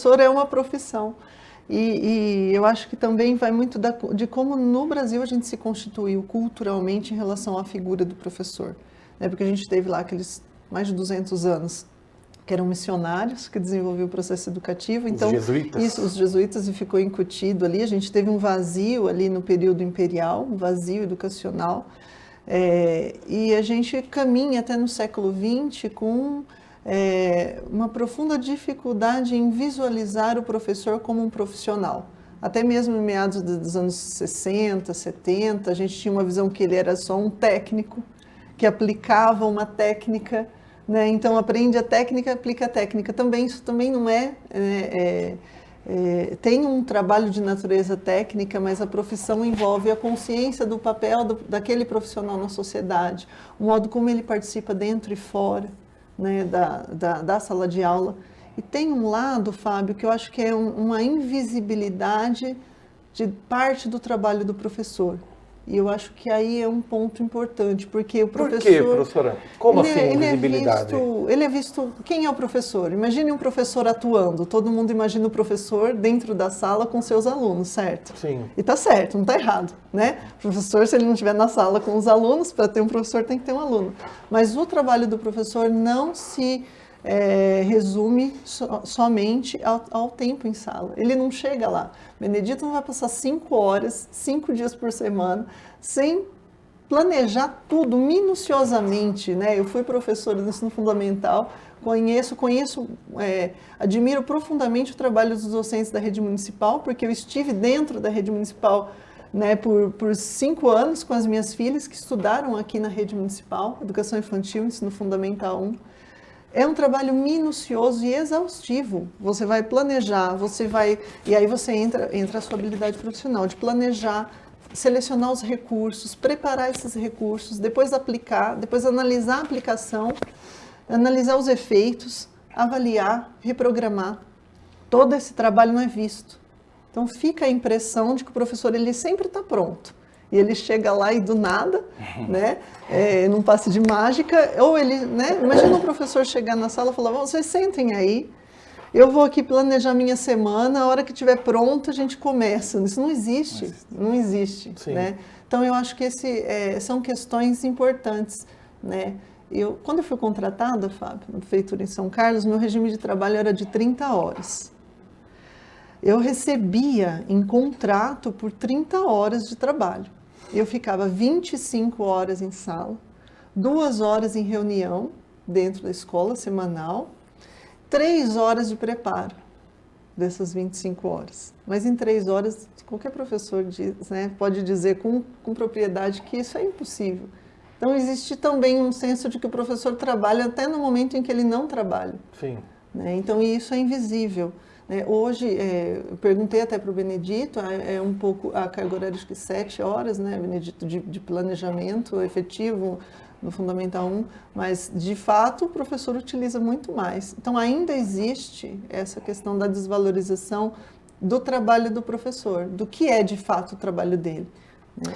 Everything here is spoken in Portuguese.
professor é uma profissão. E eu acho que também vai muito de como no Brasil a gente se constituiu culturalmente em relação à figura do professor. Né? Porque a gente teve lá aqueles mais de 200 anos que eram missionários que desenvolviam o processo educativo. Então, os jesuítas. Isso, os jesuítas, e ficou incutido ali. A gente teve um vazio ali no período imperial, um vazio educacional. E a gente caminha até no século XX com uma profunda dificuldade em visualizar o professor como um profissional. Até mesmo em meados dos anos 60, 70, a gente tinha uma visão que ele era só um técnico, que aplicava uma técnica, né? Então aprende a técnica, aplica a técnica. Isso também não tem um trabalho de natureza técnica, mas a profissão envolve a consciência do papel daquele profissional na sociedade, o modo como ele participa dentro e fora, né, da sala de aula. E tem um lado, Fábio, que eu acho que é uma invisibilidade de parte do trabalho do professor. E eu acho que aí é um ponto importante, porque o professor... Por quê, professora? Como assim invisibilidade? Ele é visto... Quem é o professor? Imagine um professor atuando. Todo mundo imagina o professor dentro da sala com seus alunos, certo? Sim. E tá certo, não tá errado, né? O professor, se ele não estiver na sala com os alunos, para ter um professor tem que ter um aluno. Mas o trabalho do professor não se... resume somente ao tempo em sala. Ele não chega lá. Benedito não vai passar 5 horas, 5 dias por semana, sem planejar tudo minuciosamente, né? Eu fui professora do ensino fundamental, admiro profundamente o trabalho dos docentes da rede municipal, porque eu estive dentro da rede municipal, né, por 5 anos com as minhas filhas que estudaram aqui na rede municipal, educação infantil, ensino fundamental 1. É um trabalho minucioso e exaustivo. Você vai planejar, e aí você entra a sua habilidade profissional de planejar, selecionar os recursos, preparar esses recursos, depois aplicar, depois analisar a aplicação, analisar os efeitos, avaliar, reprogramar. Todo esse trabalho não é visto. Então fica a impressão de que o professor ele sempre está pronto. E ele chega lá e do nada, né, num passe de mágica, ou ele, né, imagina o professor chegar na sala e falar, vocês sentem aí, eu vou aqui planejar minha semana, a hora que estiver pronto a gente começa. Isso não existe, não existe, né? Então eu acho que são questões importantes, né? Quando eu fui contratada, Fábio, na prefeitura em São Carlos, meu regime de trabalho era de 30 horas. Eu recebia em contrato por 30 horas de trabalho. Eu ficava 25 horas em sala, 2 horas em reunião dentro da escola semanal, 3 horas de preparo dessas 25 horas. Mas em 3 horas, qualquer professor diz, né, pode dizer com propriedade que isso é impossível. Então existe também um senso de que o professor trabalha até no momento em que ele não trabalha. Sim. Né? Então isso é invisível. Hoje, eu perguntei até para o Benedito, um pouco a carga horária de 7 horas, né, Benedito, de planejamento efetivo no Fundamental 1, mas, de fato, o professor utiliza muito mais. Então, ainda existe essa questão da desvalorização do trabalho do professor, do que é, de fato, o trabalho dele.